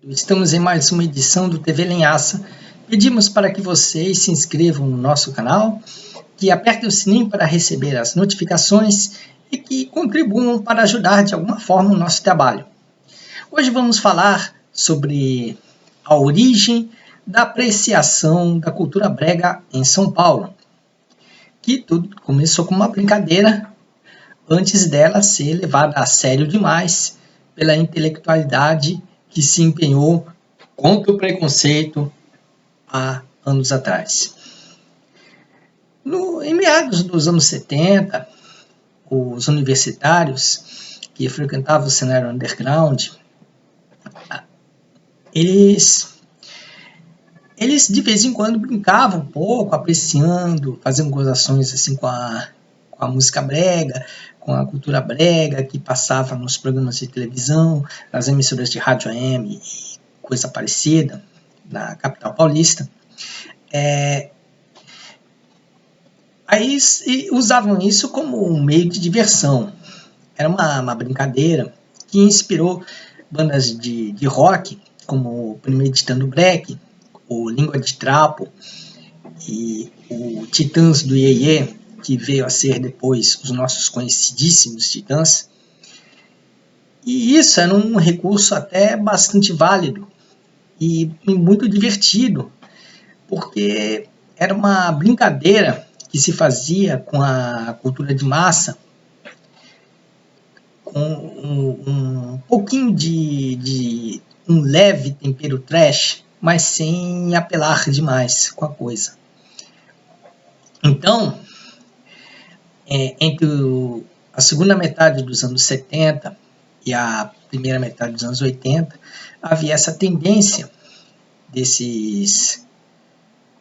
Estamos em mais uma edição do TV Linhaça. Pedimos para que vocês se inscrevam no nosso canal, que apertem o sininho para receber as notificações e que contribuam para ajudar de alguma forma o nosso trabalho. Hoje vamos falar sobre a origem da apreciação da cultura brega em São Paulo, que tudo começou como uma brincadeira antes dela ser levada a sério demais pela intelectualidade que se empenhou contra o preconceito há anos atrás. Em meados dos anos 70, os universitários que frequentavam o cenário underground, eles de vez em quando brincavam um pouco, apreciando, fazendo gozações assim com a música brega, com a cultura brega que passava nos programas de televisão, nas emissoras de rádio AM e coisa parecida, na capital paulista. Aí usavam isso como um meio de diversão. Era uma brincadeira que inspirou bandas de rock, como o Premeditando Black, o Língua de Trapo e o Titãs do Iê-Iê, que veio a ser depois os nossos conhecidíssimos Titãs. E isso era um recurso até bastante válido e muito divertido, porque era uma brincadeira que se fazia com a cultura de massa, com um pouquinho de um leve tempero trash, mas sem apelar demais com a coisa. Então, entre a segunda metade dos anos 70 e a primeira metade dos anos 80, havia essa tendência desses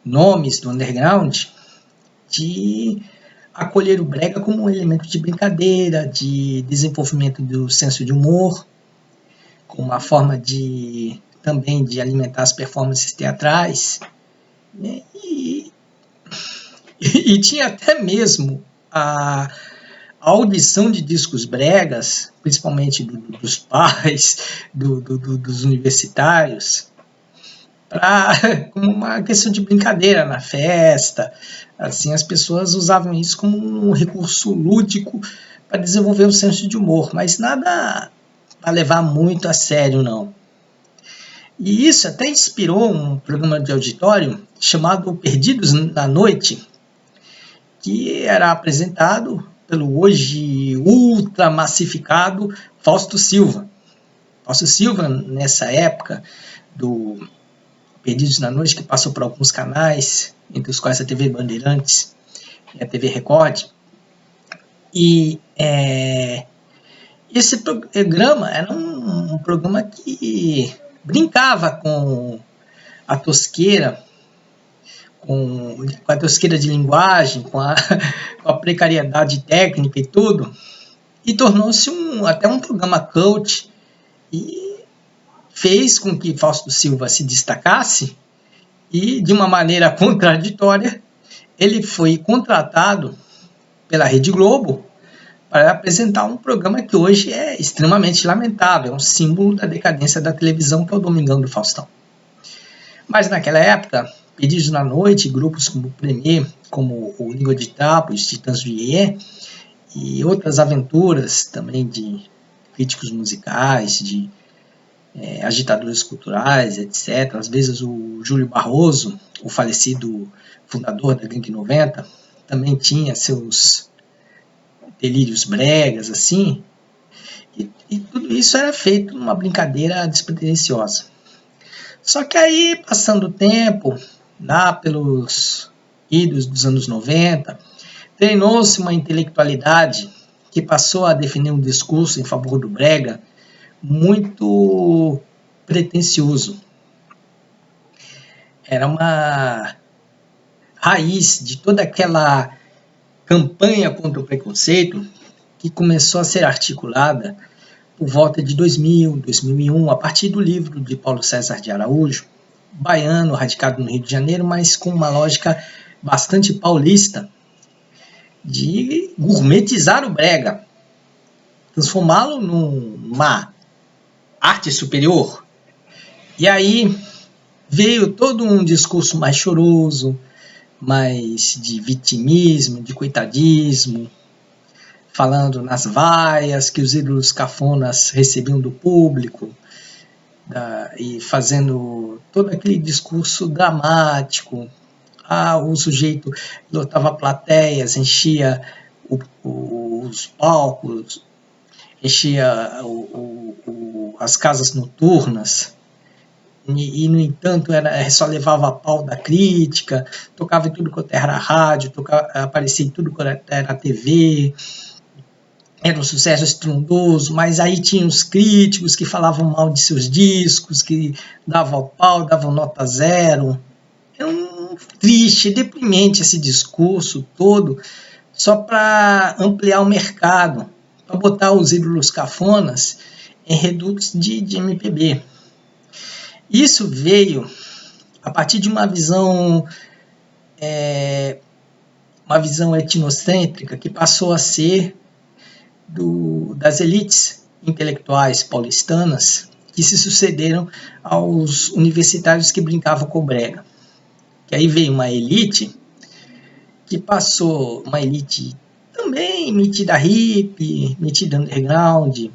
nomes do underground de acolher o brega como um elemento de brincadeira, de desenvolvimento do senso de humor, como uma forma também de alimentar as performances teatrais, né? E tinha até mesmo a audição de discos bregas, principalmente dos pais, dos universitários, como uma questão de brincadeira na festa. Assim, as pessoas usavam isso como um recurso lúdico para desenvolver um senso de humor, mas nada a levar muito a sério, não. E isso até inspirou um programa de auditório chamado Perdidos na Noite, que era apresentado pelo hoje ultra massificado Fausto Silva. Fausto Silva, nessa época do Perdidos na Noite, que passou por alguns canais, entre os quais a TV Bandeirantes e a TV Record. E esse programa era um programa que brincava com a tosqueira, com a tosqueira de linguagem, com a precariedade técnica e tudo, e tornou-se até um programa cult, e fez com que Fausto Silva se destacasse, e de uma maneira contraditória, ele foi contratado pela Rede Globo para apresentar um programa que hoje é extremamente lamentável, é um símbolo da decadência da televisão, que é o Domingão do Faustão. Mas naquela época, Perdidos na Noite, grupos como o Premier, como o Língua de Trapo, os Titãs do Iê, e outras aventuras também de críticos musicais, de agitadores culturais, etc. Às vezes o Júlio Barroso, o falecido fundador da Gangue 90, também tinha seus delírios bregas, assim, e tudo isso era feito numa brincadeira despretensiosa. Só que aí, passando o tempo, lá pelos idos dos anos 90, treinou-se uma intelectualidade que passou a definir um discurso em favor do brega muito pretensioso. Era uma raiz de toda aquela campanha contra o preconceito que começou a ser articulada por volta de 2000, 2001, a partir do livro de Paulo César de Araújo, baiano, radicado no Rio de Janeiro, mas com uma lógica bastante paulista, de gourmetizar o brega, transformá-lo numa arte superior, E aí veio todo um discurso mais choroso, mais de vitimismo, de coitadismo, falando nas vaias que os ídolos cafonas recebiam do público, e fazendo todo aquele discurso dramático. O sujeito lotava plateias, enchia os palcos, enchia as casas noturnas, e no entanto só levava a pau da crítica, tocava em tudo quanto era rádio, aparecia em tudo quanto era TV, era um sucesso estrondoso, mas aí tinha os críticos que falavam mal de seus discos, que davam pau, davam nota zero. É um triste, deprimente esse discurso todo, só para ampliar o mercado, para botar os ídolos cafonas em redutos de MPB. Isso veio a partir de uma visão etnocêntrica que passou a ser das elites intelectuais paulistanas que se sucederam aos universitários que brincavam com o brega. Que aí veio uma elite que passou, uma elite também metida hippie, metida underground,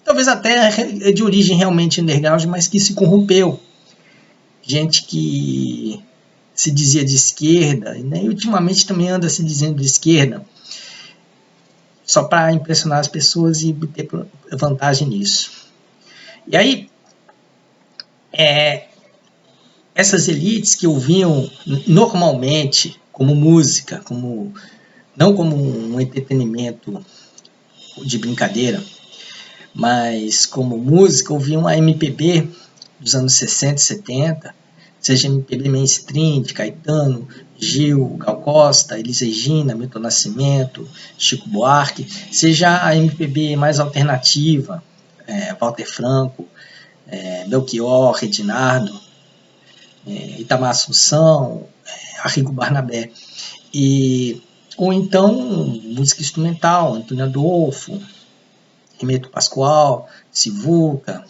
talvez até de origem realmente underground, mas que se corrompeu. Gente que se dizia de esquerda, né? E ultimamente também anda se dizendo de esquerda, só para impressionar as pessoas e ter vantagem nisso. E aí, essas elites que ouviam normalmente como música, não como um entretenimento de brincadeira, mas como música, ouviam a MPB dos anos 60 e 70, seja MPB mainstream, de Caetano, Gil, Gal Costa, Elis Regina, Milton Nascimento, Chico Buarque, seja a MPB mais alternativa, Walter Franco, Belchior, Reginaldo, Itamar Assunção, Arrigo Barnabé, ou então música instrumental, Antônio Adolfo, Hermeto Pascoal, Sivuca,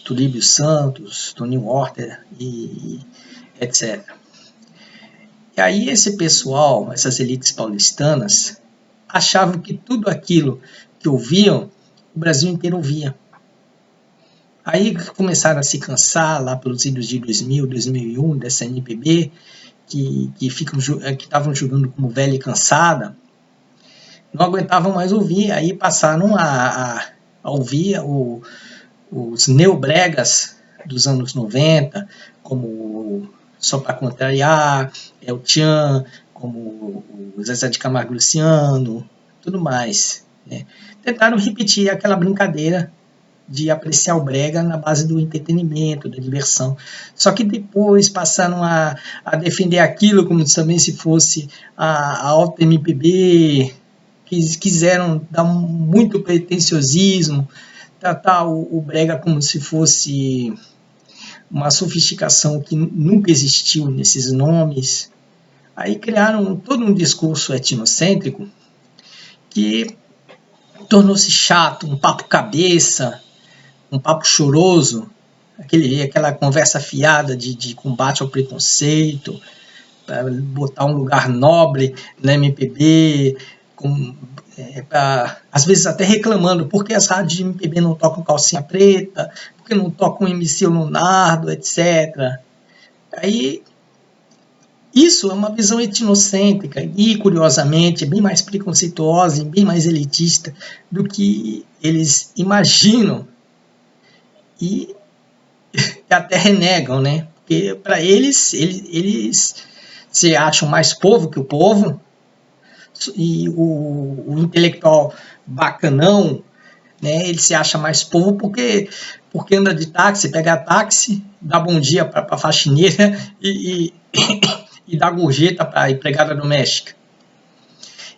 Tulíbio Santos, Toninho Horta, e etc. E aí esse pessoal, essas elites paulistanas, achavam que tudo aquilo que ouviam, o Brasil inteiro ouvia. Aí começaram a se cansar lá pelos idos de 2000, 2001, dessa MPB, que estavam julgando como velha e cansada, não aguentavam mais ouvir, aí passaram a ouvir os neobregas dos anos 90, como Só Pra Contrariar, El Tchan, como o Zezé de Camargo e Luciano, tudo mais. Né? Tentaram repetir aquela brincadeira de apreciar o brega na base do entretenimento, da diversão. Só que depois passaram a defender aquilo como também se fosse a alta MPB, que quiseram dar muito pretensiosismo, tratar o brega como se fosse uma sofisticação que nunca existiu nesses nomes. Aí criaram todo um discurso etnocêntrico que tornou-se chato, um papo cabeça, um papo choroso, aquela conversa fiada de combate ao preconceito, para botar um lugar nobre na MPB, às vezes até reclamando porque as rádios de MPB não tocam calcinha preta, porque não tocam MC Leonardo, etc. Aí, isso é uma visão etnocêntrica e, curiosamente, é bem mais preconceituosa e bem mais elitista do que eles imaginam e até renegam, né? Porque para eles se acham mais povo que o povo, e o intelectual bacanão, né, ele se acha mais povo porque anda de táxi, pega táxi, dá bom dia para a faxineira e dá gorjeta para a empregada doméstica.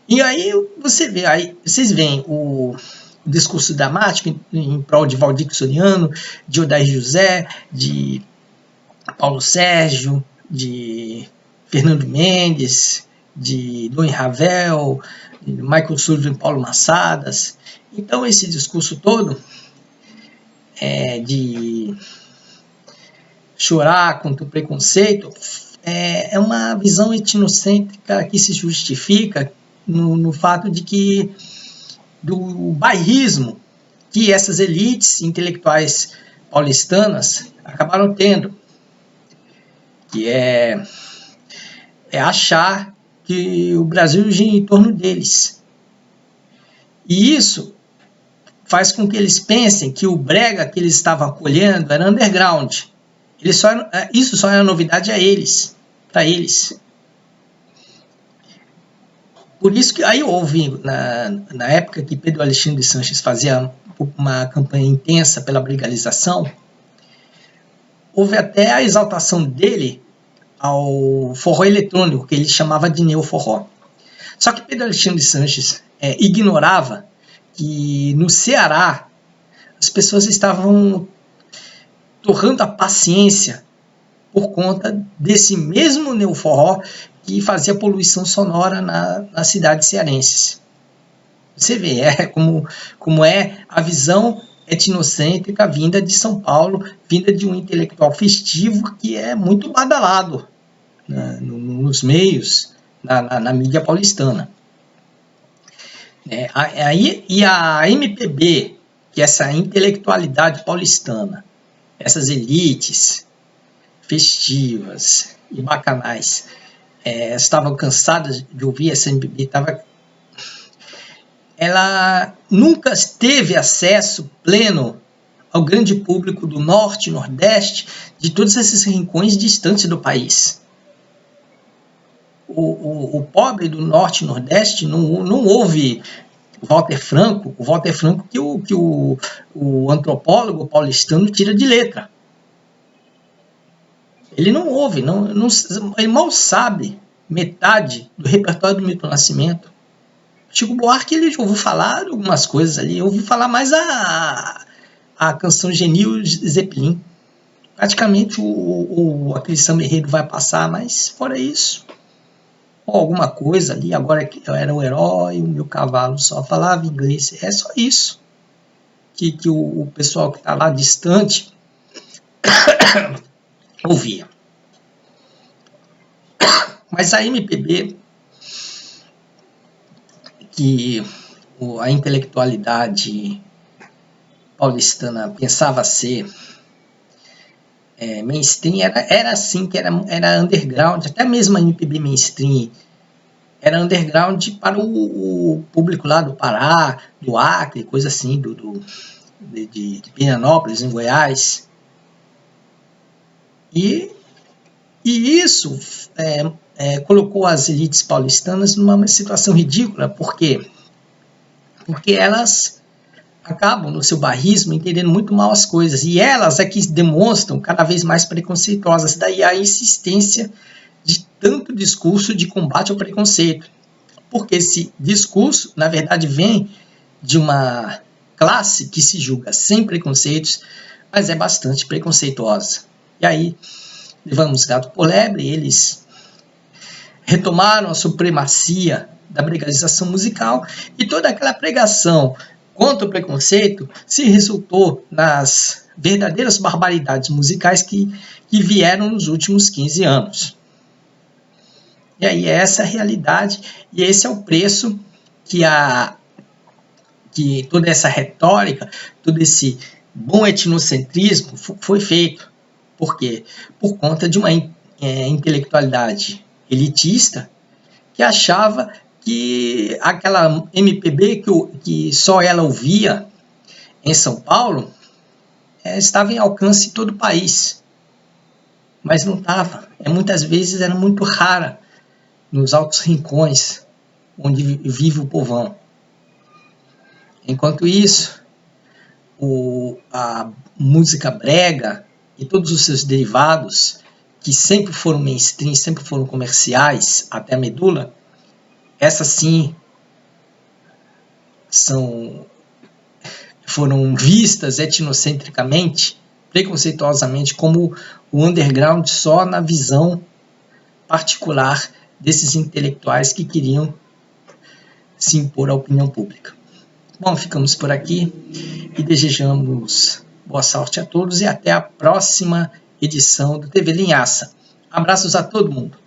E aí vocês veem o discurso dramático em prol de Valdir Soriano, de Odair José, de Paulo Sérgio, de Fernando Mendes, de Dom Ravel, de Michael Sullivan e Paulo Massadas. Então esse discurso todo chorar contra o preconceito, é uma visão etnocêntrica que se justifica no fato de que do bairrismo que essas elites intelectuais paulistanas acabaram tendo, que é achar que o Brasil gira em torno deles. E isso faz com que eles pensem que o brega que eles estavam acolhendo era underground. Isso só era novidade a eles, para eles. Por isso que aí houve, na época que Pedro Alexandre Sanches fazia uma campanha intensa pela brigalização, houve até a exaltação dele ao forró eletrônico, que ele chamava de neoforró. Só que Pedro Alexandre Sanches ignorava que no Ceará as pessoas estavam torrando a paciência por conta desse mesmo neoforró que fazia poluição sonora nas cidades cearenses. Você vê como é a visão etnocêntrica vinda de São Paulo, vinda de um intelectual festivo que é muito badalado nos meios, na mídia paulistana. E a MPB, que é essa intelectualidade paulistana, essas elites festivas e bacanais, estavam cansadas de ouvir essa MPB, ela nunca teve acesso pleno ao grande público do Norte e Nordeste, de todos esses rincões distantes do país. O pobre do Norte e Nordeste não ouve Walter Franco, que o antropólogo paulistano tira de letra. Ele não ouve, ele mal sabe metade do repertório do Milton Nascimento. Chico Buarque, ele ouviu falar de algumas coisas ali, ouviu falar mais a canção Genil Zeppelin. Praticamente aquele samba enredo vai passar, mas fora isso, ou alguma coisa ali, agora eu era o herói, o meu cavalo só falava inglês, é só isso que o pessoal que está lá distante ouvia. Mas a MPB, que a intelectualidade paulistana pensava ser mainstream, era assim, que era underground, até mesmo a MPB mainstream era underground para o público lá do Pará, do Acre, coisa assim, de Pirenópolis, em Goiás. E isso colocou as elites paulistanas numa situação ridícula. Por quê? Porque elas acabam, no seu bairrismo, entendendo muito mal as coisas. E elas é que demonstram cada vez mais preconceituosas. Daí a insistência de tanto discurso de combate ao preconceito. Porque esse discurso, na verdade, vem de uma classe que se julga sem preconceitos, mas é bastante preconceituosa. E aí, levamos gato por lebre, eles retomaram a supremacia da brigalização musical e toda aquela pregação contra o preconceito se resultou nas verdadeiras barbaridades musicais que vieram nos últimos 15 anos. E aí essa é a realidade e esse é o preço que toda essa retórica, todo esse bom etnocentrismo foi feito. Por quê? Por conta de uma intelectualidade elitista que achava que aquela MPB que só ela ouvia em São Paulo estava em alcance em todo o país. Mas não estava. Muitas vezes era muito rara nos altos rincões onde vive o povão. Enquanto isso, a música brega e todos os seus derivados, que sempre foram mainstream, sempre foram comerciais até a medula, essas sim foram vistas etnocentricamente, preconceituosamente, como o underground só na visão particular desses intelectuais que queriam se impor à opinião pública. Bom, ficamos por aqui e desejamos boa sorte a todos e até a próxima edição do TV Linhaça. Abraços a todo mundo.